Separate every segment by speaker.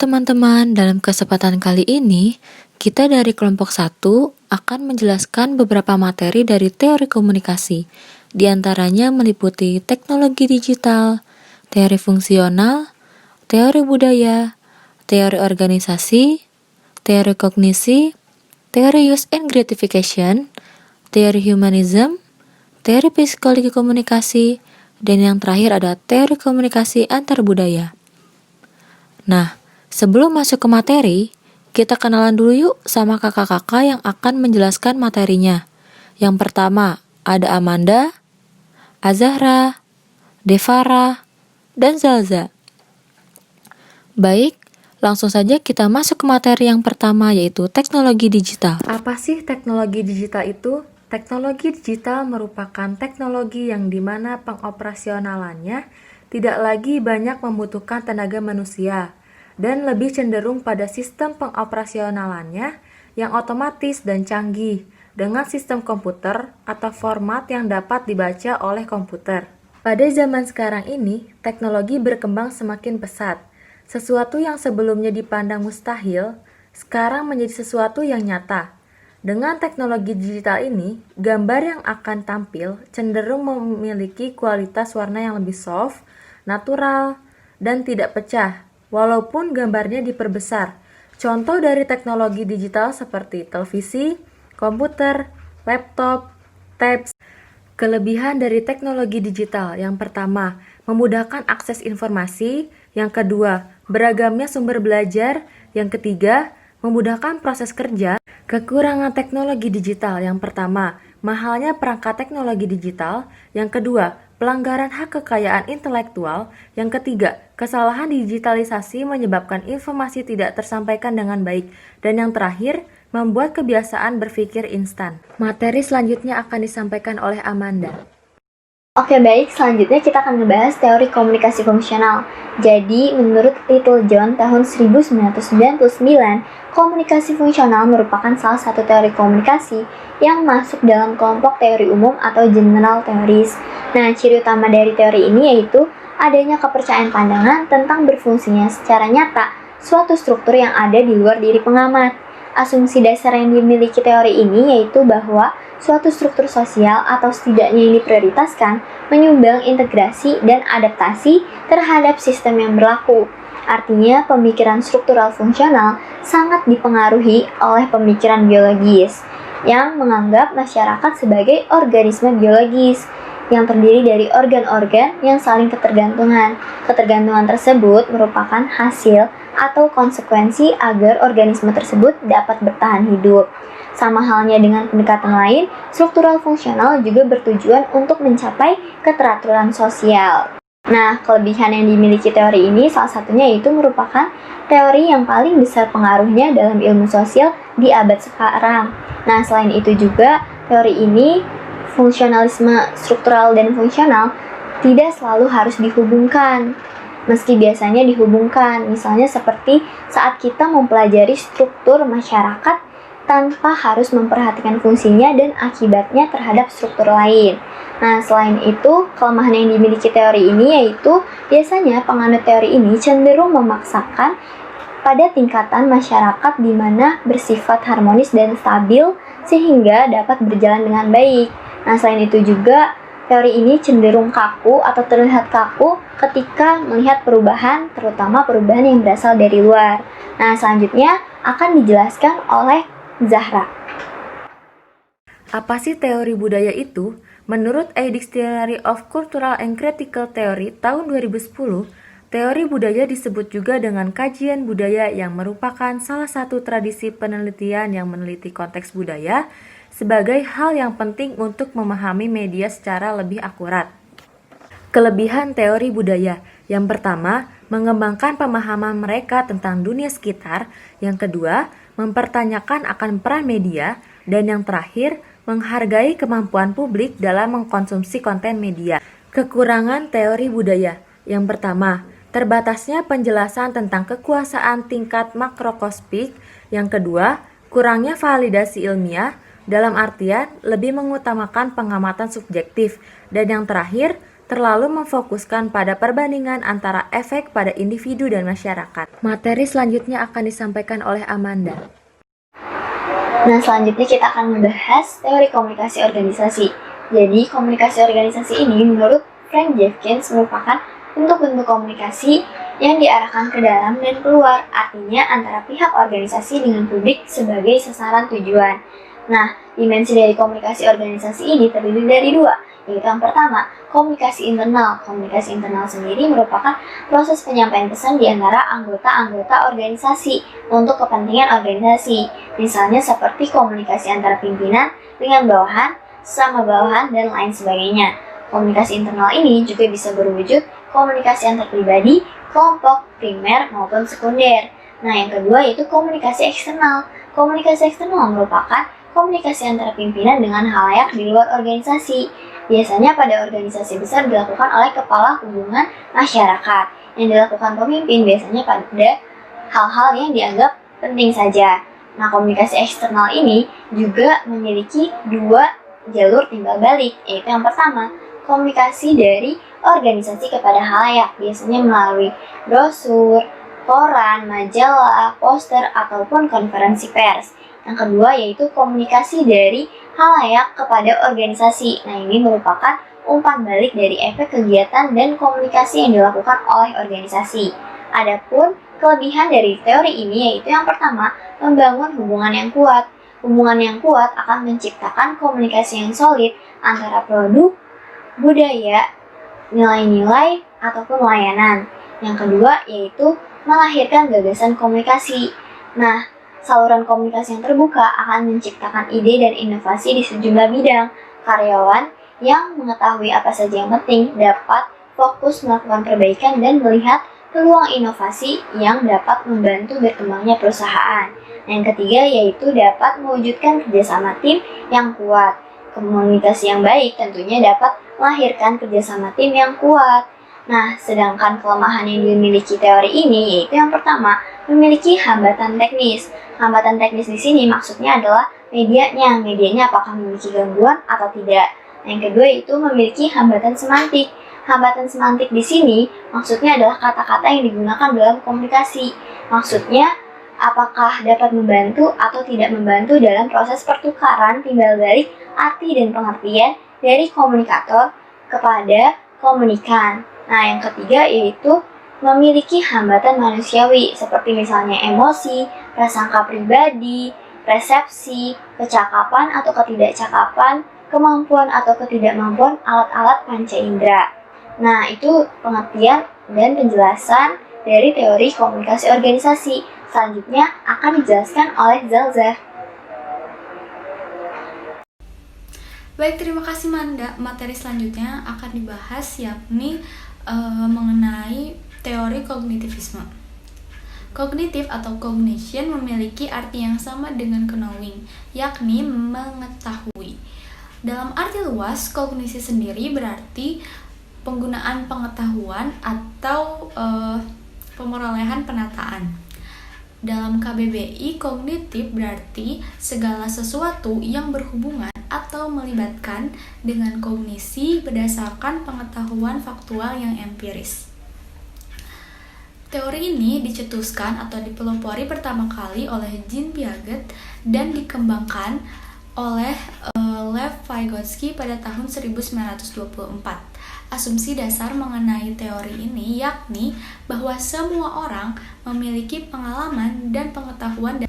Speaker 1: teman-teman, dalam kesempatan kali ini, kita dari kelompok 1 akan menjelaskan beberapa materi dari teori komunikasi. Di antaranya meliputi teknologi digital, teori fungsional, teori budaya, teori organisasi, teori kognisi, teori use and gratification, teori humanism, teori psikologi komunikasi, dan yang terakhir ada teori komunikasi antar budaya. Nah, sebelum masuk ke materi, kita kenalan dulu yuk sama kakak-kakak yang akan menjelaskan materinya. Yang pertama, ada Amanda, Azahra, Devara, dan Zalza. Baik, langsung saja kita masuk ke materi yang pertama, yaitu teknologi digital. Apa sih teknologi digital itu? Teknologi digital merupakan teknologi yang dimana pengoperasionalannya tidak lagi banyak membutuhkan tenaga manusia dan lebih cenderung pada sistem pengoperasionalannya yang otomatis dan canggih dengan sistem komputer atau format yang dapat dibaca oleh komputer. Pada zaman sekarang ini, teknologi berkembang semakin pesat. Sesuatu yang sebelumnya dipandang mustahil, sekarang menjadi sesuatu yang nyata. Dengan teknologi digital ini, gambar yang akan tampil cenderung memiliki kualitas warna yang lebih soft, natural, dan tidak pecah, walaupun gambarnya diperbesar. Contoh dari teknologi digital seperti televisi, komputer, laptop, tabs. Kelebihan dari teknologi digital yang pertama, memudahkan akses informasi. Yang kedua, beragamnya sumber belajar. Yang ketiga, memudahkan proses kerja. Kekurangan teknologi digital yang pertama, mahalnya perangkat teknologi digital. Yang kedua, pelanggaran hak kekayaan intelektual. Yang ketiga, kesalahan digitalisasi menyebabkan informasi tidak tersampaikan dengan baik. Dan yang terakhir, membuat kebiasaan berpikir instan. Materi selanjutnya akan disampaikan oleh Amanda.
Speaker 2: Oke baik, selanjutnya kita akan membahas teori komunikasi fungsional. Jadi, menurut Littlejohn tahun 1999, komunikasi fungsional merupakan salah satu teori komunikasi yang masuk dalam kelompok teori umum atau general theories. Nah, ciri utama dari teori ini yaitu adanya kepercayaan pandangan tentang berfungsinya secara nyata suatu struktur yang ada di luar diri pengamat. Asumsi dasar yang dimiliki teori ini yaitu bahwa suatu struktur sosial atau setidaknya yang diprioritaskan menyumbang integrasi dan adaptasi terhadap sistem yang berlaku. Artinya, pemikiran struktural fungsional sangat dipengaruhi oleh pemikiran biologis yang menganggap masyarakat sebagai organisme biologis yang terdiri dari organ-organ yang saling ketergantungan. Ketergantungan tersebut merupakan hasil atau konsekuensi agar organisme tersebut dapat bertahan hidup. Sama halnya dengan pendekatan lain, struktural fungsional juga bertujuan untuk mencapai keteraturan sosial. Nah, kelebihan yang dimiliki teori ini salah satunya yaitu merupakan teori yang paling besar pengaruhnya dalam ilmu sosial di abad sekarang. Nah, selain itu juga teori ini fungsionalisme struktural dan fungsional tidak selalu harus dihubungkan. Meski biasanya dihubungkan, misalnya seperti saat kita mempelajari struktur masyarakat tanpa harus memperhatikan fungsinya dan akibatnya terhadap struktur lain. Nah, selain itu, kelemahan yang dimiliki teori ini yaitu biasanya penganut teori ini cenderung memaksakan pada tingkatan masyarakat di mana bersifat harmonis dan stabil sehingga dapat berjalan dengan baik. Nah, selain itu juga teori ini cenderung kaku atau terlihat kaku ketika melihat perubahan, terutama perubahan yang berasal dari luar. Nah, selanjutnya akan dijelaskan oleh Zahra.
Speaker 1: Apa sih teori budaya itu? Menurut A Dictionary of Cultural and Critical Theory tahun 2010, teori budaya disebut juga dengan kajian budaya yang merupakan salah satu tradisi penelitian yang meneliti konteks budaya sebagai hal yang penting untuk memahami media secara lebih akurat. Kelebihan teori budaya. Yang pertama, mengembangkan pemahaman mereka tentang dunia sekitar. Yang kedua, mempertanyakan akan peran media. Dan yang terakhir, menghargai kemampuan publik dalam mengkonsumsi konten media. Kekurangan teori budaya. Yang pertama, terbatasnya penjelasan tentang kekuasaan tingkat makroskopik. Yang kedua, kurangnya validasi ilmiah dalam artian lebih mengutamakan pengamatan subjektif. Dan yang terakhir, terlalu memfokuskan pada perbandingan antara efek pada individu dan masyarakat. Materi selanjutnya akan disampaikan oleh Amanda.
Speaker 2: Nah, selanjutnya kita akan membahas teori komunikasi organisasi. Jadi, komunikasi organisasi ini menurut Frank Jenkins merupakan bentuk-bentuk komunikasi yang diarahkan ke dalam dan keluar, artinya antara pihak organisasi dengan publik sebagai sasaran tujuan. Nah, dimensi dari komunikasi organisasi ini terdiri dari dua, yaitu yang pertama, komunikasi internal. Komunikasi internal sendiri merupakan proses penyampaian pesan di antara anggota-anggota organisasi untuk kepentingan organisasi. Misalnya seperti komunikasi antara pimpinan dengan bawahan, sama bawahan, dan lain sebagainya. Komunikasi internal ini juga bisa berwujud komunikasi antar pribadi, kelompok, primer, maupun sekunder. Nah, yang kedua yaitu komunikasi eksternal. Komunikasi eksternal merupakan komunikasi antara pimpinan dengan halayak di luar organisasi. Biasanya pada organisasi besar dilakukan oleh kepala hubungan masyarakat. Yang dilakukan pemimpin biasanya pada hal-hal yang dianggap penting saja. Nah, komunikasi eksternal ini juga memiliki dua jalur timbal balik, yaitu yang pertama, komunikasi dari organisasi kepada halayak, biasanya melalui brosur, koran, majalah, poster, ataupun konferensi pers. Yang kedua yaitu komunikasi dari halayak kepada organisasi. Nah, ini merupakan umpan balik dari efek kegiatan dan komunikasi yang dilakukan oleh organisasi. Adapun kelebihan dari teori ini yaitu yang pertama, membangun hubungan yang kuat. Hubungan yang kuat akan menciptakan komunikasi yang solid antara produk, budaya, nilai-nilai, ataupun layanan. Yang kedua yaitu melahirkan gagasan komunikasi. Nah, saluran komunikasi yang terbuka akan menciptakan ide dan inovasi di sejumlah bidang. Karyawan yang mengetahui apa saja yang penting dapat fokus melakukan perbaikan dan melihat peluang inovasi yang dapat membantu berkembangnya perusahaan. Yang ketiga yaitu dapat mewujudkan kerjasama tim yang kuat. Komunikasi yang baik tentunya dapat melahirkan kerjasama tim yang kuat. Nah, sedangkan kelemahan yang dimiliki teori ini yaitu yang pertama, memiliki hambatan teknis. Hambatan teknis di sini maksudnya adalah medianya. Medianya apakah memiliki gangguan atau tidak. Yang kedua yaitu memiliki hambatan semantik. Hambatan semantik di sini maksudnya adalah kata-kata yang digunakan dalam komunikasi. Maksudnya, apakah dapat membantu atau tidak membantu dalam proses pertukaran timbal balik arti dan pengertian dari komunikator kepada komunikan. Nah, yang ketiga yaitu memiliki hambatan manusiawi seperti misalnya emosi, prasangka pribadi, persepsi, kecakapan atau ketidakcakapan, kemampuan atau ketidakmampuan alat-alat panca indera. Nah, itu pengertian dan penjelasan dari teori komunikasi organisasi. Selanjutnya akan dijelaskan oleh Zalzah.
Speaker 3: Baik, terima kasih Manda. Materi selanjutnya akan dibahas yakni mengenai teori kognitivisme. Kognitif atau cognition memiliki arti yang sama dengan knowing, yakni mengetahui. Dalam arti luas, kognisi sendiri berarti penggunaan pengetahuan atau pemerolehan penataan. Dalam KBBI, kognitif berarti segala sesuatu yang berhubungan atau melibatkan dengan kognisi berdasarkan pengetahuan faktual yang empiris. Teori ini dicetuskan atau dipelopori pertama kali oleh Jean Piaget dan dikembangkan oleh Lev Vygotsky pada tahun 1924. Asumsi dasar mengenai teori ini yakni bahwa semua orang memiliki pengalaman dan pengetahuan.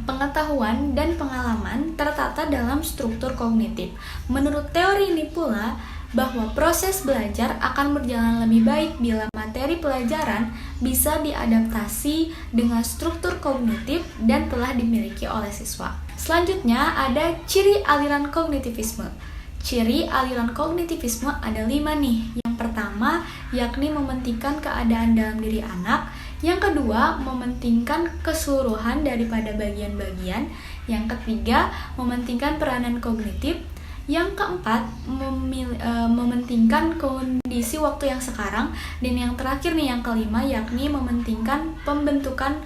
Speaker 3: Pengetahuan dan pengalaman tertata dalam struktur kognitif. Menurut teori ini pula, bahwa proses belajar akan berjalan lebih baik bila materi pelajaran bisa diadaptasi dengan struktur kognitif dan telah dimiliki oleh siswa. Selanjutnya ada ciri aliran kognitivisme. Ciri aliran kognitivisme ada 5 nih. Yang pertama yakni mementingkan keadaan dalam diri anak. Yang kedua mementingkan keseluruhan daripada bagian-bagian. Yang ketiga mementingkan peranan kognitif. Yang keempat mementingkan kondisi waktu yang sekarang. Dan yang terakhir nih yang kelima yakni mementingkan pembentukan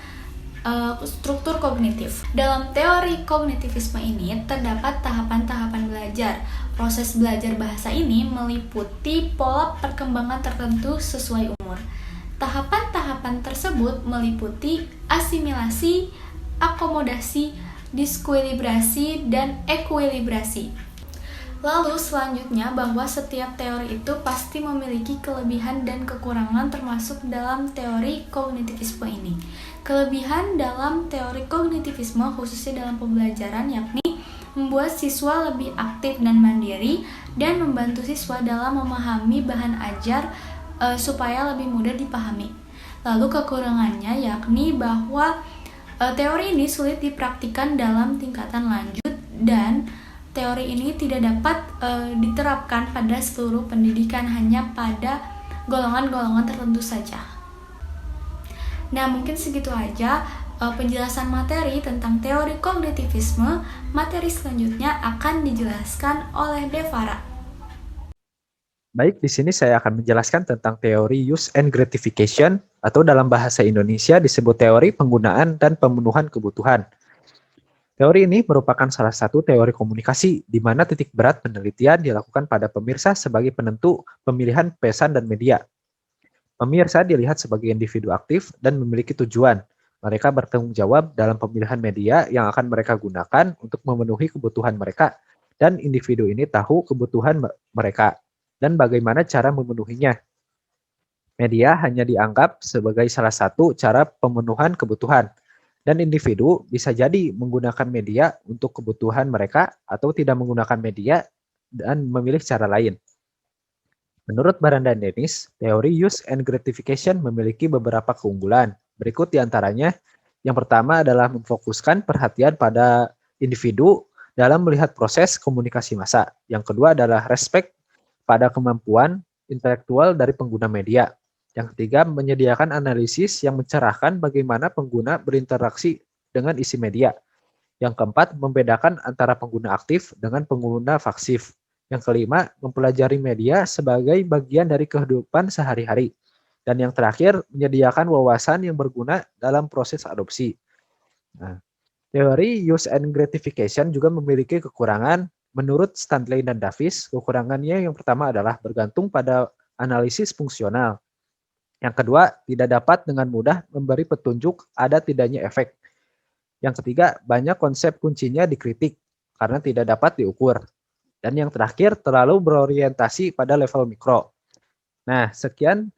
Speaker 3: struktur kognitif. Dalam teori kognitivisme ini terdapat tahapan-tahapan belajar. Proses belajar bahasa ini meliputi pola perkembangan tertentu sesuai umur. Tahapan-tahapan tersebut meliputi asimilasi, akomodasi, diskuilibrasi, dan ekuilibrasi. Lalu selanjutnya bahwa setiap teori itu pasti memiliki kelebihan dan kekurangan termasuk dalam teori kognitivisme ini. Kelebihan dalam teori kognitivisme khususnya dalam pembelajaran yakni membuat siswa lebih aktif dan mandiri dan membantu siswa dalam memahami bahan ajar supaya lebih mudah dipahami. Lalu kekurangannya yakni bahwa teori ini sulit dipraktikkan dalam tingkatan lanjut dan teori ini tidak dapat diterapkan pada seluruh pendidikan, hanya pada golongan-golongan tertentu saja. Nah, mungkin segitu aja penjelasan materi tentang teori kognitivisme. Materi selanjutnya akan dijelaskan oleh Devara.
Speaker 4: Baik, di sini saya akan menjelaskan tentang teori use and gratification, atau dalam bahasa Indonesia disebut teori penggunaan dan pemenuhan kebutuhan. Teori ini merupakan salah satu teori komunikasi, di mana titik berat penelitian dilakukan pada pemirsa sebagai penentu pemilihan pesan dan media. Pemirsa dilihat sebagai individu aktif dan memiliki tujuan. Mereka bertanggung jawab dalam pemilihan media yang akan mereka gunakan untuk memenuhi kebutuhan mereka, dan individu ini tahu kebutuhan mereka dan bagaimana cara memenuhinya. Media hanya dianggap sebagai salah satu cara pemenuhan kebutuhan, dan individu bisa jadi menggunakan media untuk kebutuhan mereka atau tidak menggunakan media dan memilih cara lain. Menurut Baranda Dennis, teori use and gratification memiliki beberapa keunggulan. Berikut diantaranya. Yang pertama adalah memfokuskan perhatian pada individu dalam melihat proses komunikasi massa. Yang kedua adalah respect pada kemampuan intelektual dari pengguna media. Yang ketiga, menyediakan analisis yang mencerahkan bagaimana pengguna berinteraksi dengan isi media. Yang keempat, membedakan antara pengguna aktif dengan pengguna pasif. Yang kelima, mempelajari media sebagai bagian dari kehidupan sehari-hari. Dan yang terakhir, menyediakan wawasan yang berguna dalam proses adopsi. Nah, teori use and gratification juga memiliki kekurangan. Menurut Stanley dan Davis, kekurangannya yang pertama adalah bergantung pada analisis fungsional. Yang kedua, tidak dapat dengan mudah memberi petunjuk ada tidaknya efek. Yang ketiga, banyak konsep kuncinya dikritik karena tidak dapat diukur. Dan yang terakhir, terlalu berorientasi pada level mikro. Nah, sekian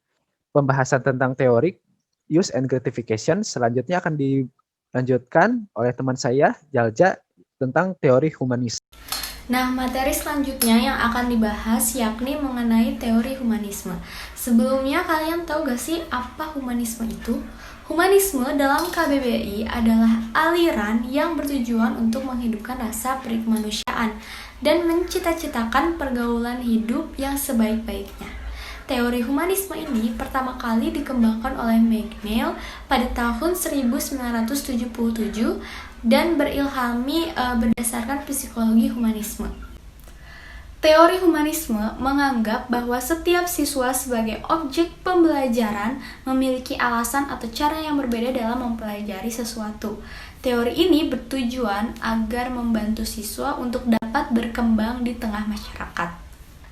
Speaker 4: pembahasan tentang teori use and gratification. Selanjutnya akan dilanjutkan oleh teman saya, Jalja, tentang teori humanis.
Speaker 3: Nah, materi selanjutnya yang akan dibahas yakni mengenai teori humanisme. Sebelumnya, kalian tahu gak sih apa humanisme itu? Humanisme dalam KBBI adalah aliran yang bertujuan untuk menghidupkan rasa perikemanusiaan dan mencita-citakan pergaulan hidup yang sebaik-baiknya. Teori humanisme ini pertama kali dikembangkan oleh McNeill pada tahun 1977 dan berilhami berdasarkan psikologi humanisme. Teori humanisme menganggap bahwa setiap siswa sebagai objek pembelajaran memiliki alasan atau cara yang berbeda dalam mempelajari sesuatu. Teori ini bertujuan agar membantu siswa untuk dapat berkembang di tengah masyarakat.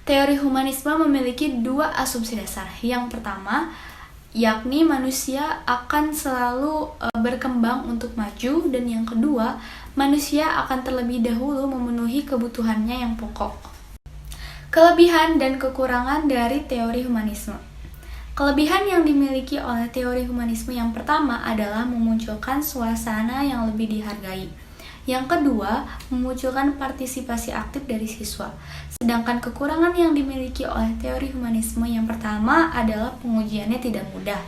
Speaker 3: Teori humanisme memiliki dua asumsi dasar. Yang pertama, yakni manusia akan selalu berkembang untuk maju, dan yang kedua, manusia akan terlebih dahulu memenuhi kebutuhannya yang pokok. Kelebihan dan kekurangan dari teori humanisme. Kelebihan yang dimiliki oleh teori humanisme yang pertama adalah memunculkan suasana yang lebih dihargai. Yang kedua, memunculkan partisipasi aktif dari siswa. Sedangkan kekurangan yang dimiliki oleh teori humanisme yang pertama adalah pengujiannya tidak mudah.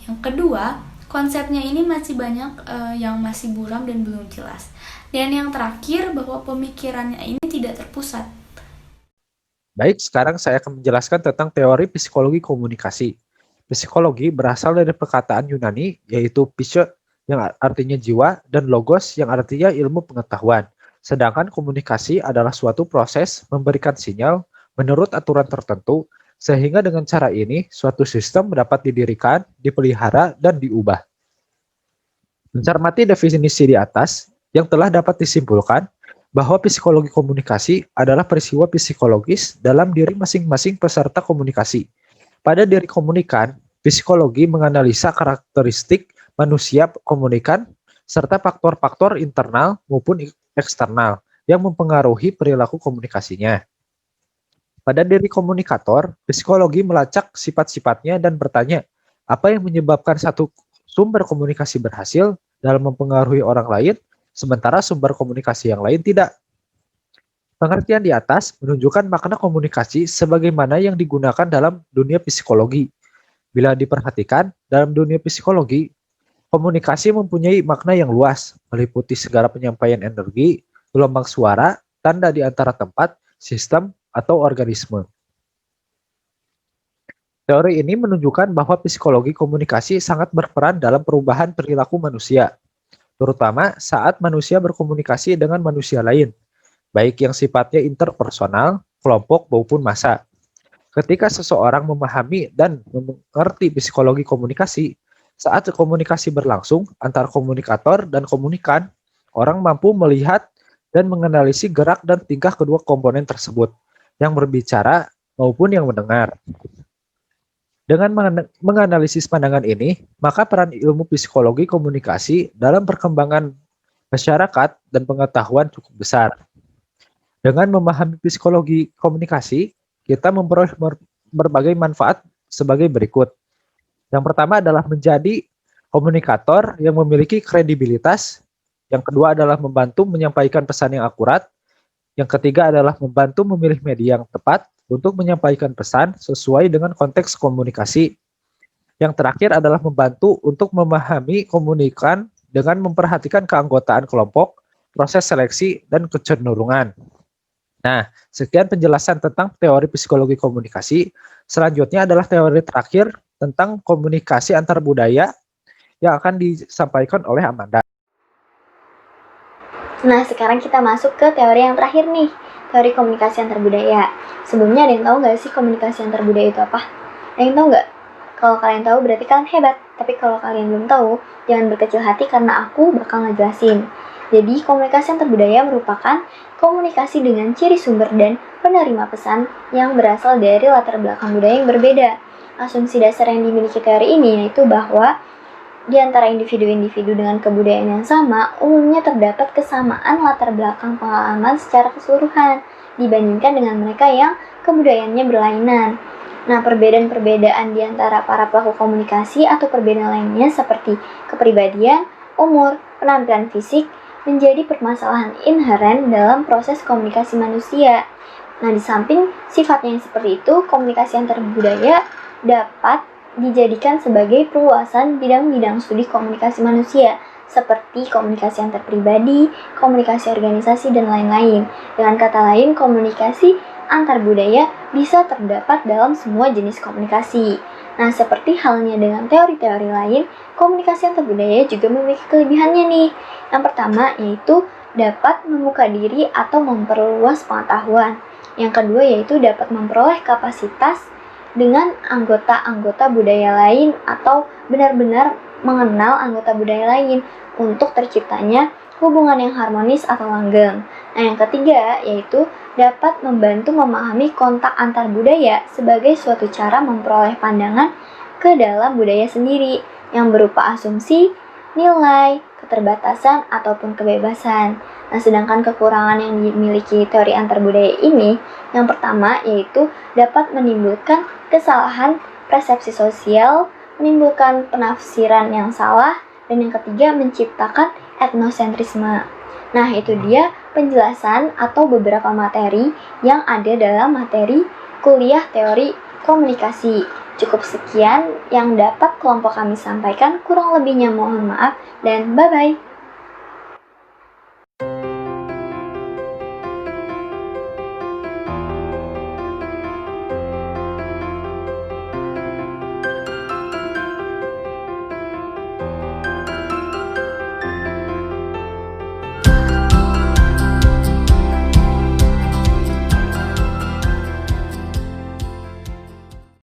Speaker 3: Yang kedua, konsepnya ini masih banyak yang masih buram dan belum jelas. Dan yang terakhir, bahwa pemikirannya ini tidak terpusat.
Speaker 4: Baik, sekarang saya akan menjelaskan tentang teori psikologi komunikasi. Psikologi berasal dari perkataan Yunani, yaitu psyche, yang artinya jiwa, dan logos yang artinya ilmu pengetahuan. Sedangkan komunikasi adalah suatu proses memberikan sinyal menurut aturan tertentu, sehingga dengan cara ini suatu sistem dapat didirikan, dipelihara, dan diubah. Mencermati definisi di atas, yang telah dapat disimpulkan bahwa psikologi komunikasi adalah peristiwa psikologis dalam diri masing-masing peserta komunikasi. Pada diri komunikan, psikologi menganalisa karakteristik manusia komunikan serta faktor-faktor internal maupun eksternal yang mempengaruhi perilaku komunikasinya. Pada diri komunikator, psikologi melacak sifat-sifatnya dan bertanya, apa yang menyebabkan satu sumber komunikasi berhasil dalam mempengaruhi orang lain, sementara sumber komunikasi yang lain tidak. Pengertian di atas menunjukkan makna komunikasi sebagaimana yang digunakan dalam dunia psikologi. Bila diperhatikan, dalam dunia psikologi, komunikasi mempunyai makna yang luas, meliputi segala penyampaian energi, gelombang suara, tanda di antara tempat, sistem, atau organisme. Teori ini menunjukkan bahwa psikologi komunikasi sangat berperan dalam perubahan perilaku manusia, terutama saat manusia berkomunikasi dengan manusia lain, baik yang sifatnya interpersonal, kelompok, maupun massa. Ketika seseorang memahami dan mengerti psikologi komunikasi, saat komunikasi berlangsung antara komunikator dan komunikan, orang mampu melihat dan menganalisis gerak dan tingkah kedua komponen tersebut, yang berbicara maupun yang mendengar. Dengan menganalisis pandangan ini, maka peran ilmu psikologi komunikasi dalam perkembangan masyarakat dan pengetahuan cukup besar. Dengan memahami psikologi komunikasi, kita memperoleh berbagai manfaat sebagai berikut. Yang pertama adalah menjadi komunikator yang memiliki kredibilitas. Yang kedua adalah membantu menyampaikan pesan yang akurat. Yang ketiga adalah membantu memilih media yang tepat untuk menyampaikan pesan sesuai dengan konteks komunikasi. Yang terakhir adalah membantu untuk memahami komunikan dengan memperhatikan keanggotaan kelompok, proses seleksi, dan kecenderungan. Nah, sekian penjelasan tentang teori psikologi komunikasi. Selanjutnya adalah teori terakhir tentang komunikasi antar budaya yang akan disampaikan oleh Amanda.
Speaker 2: Nah, sekarang kita masuk ke teori yang terakhir nih, teori komunikasi antar budaya. Sebelumnya ada yang tahu nggak sih komunikasi antar budaya itu apa? Ada yang tahu nggak? Kalau kalian tahu berarti kalian hebat. Tapi kalau kalian belum tahu, jangan berkecil hati karena aku bakal ngejelasin. Jadi, komunikasi antar budaya merupakan komunikasi dengan ciri sumber dan penerima pesan yang berasal dari latar belakang budaya yang berbeda. Asumsi dasar yang dimiliki teori ini yaitu bahwa di antara individu-individu dengan kebudayaan yang sama, umumnya terdapat kesamaan latar belakang pengalaman secara keseluruhan dibandingkan dengan mereka yang kebudayaannya berlainan. Nah, perbedaan-perbedaan di antara para pelaku komunikasi atau perbedaan lainnya seperti kepribadian, umur, penampilan fisik, menjadi permasalahan inheren dalam proses komunikasi manusia. Nah, di samping sifatnya yang seperti itu, komunikasi antar budaya dapat dijadikan sebagai perluasan bidang-bidang studi komunikasi manusia, seperti komunikasi antar pribadi, komunikasi organisasi, dan lain-lain. Dengan kata lain, komunikasi antar budaya bisa terdapat dalam semua jenis komunikasi. Nah, seperti halnya dengan teori-teori lain, komunikasi antar budaya juga memiliki kelebihannya nih. Yang pertama yaitu dapat membuka diri atau memperluas pengetahuan. Yang kedua yaitu dapat memperoleh kapasitas dengan anggota-anggota budaya lain atau benar-benar mengenal anggota budaya lain untuk terciptanya hubungan yang harmonis atau langgeng. Nah, yang ketiga yaitu dapat membantu memahami kontak antar budaya sebagai suatu cara memperoleh pandangan ke dalam budaya sendiri yang berupa asumsi, nilai, keterbatasan, ataupun kebebasan. Nah, sedangkan kekurangan yang dimiliki teori antar budaya ini, yang pertama yaitu dapat menimbulkan kesalahan persepsi sosial, menimbulkan penafsiran yang salah, dan yang ketiga menciptakan etnosentrisme. Nah, itu dia penjelasan atau beberapa materi yang ada dalam materi kuliah teori komunikasi. Cukup sekian yang dapat kelompok kami sampaikan, kurang lebihnya mohon maaf, dan bye-bye.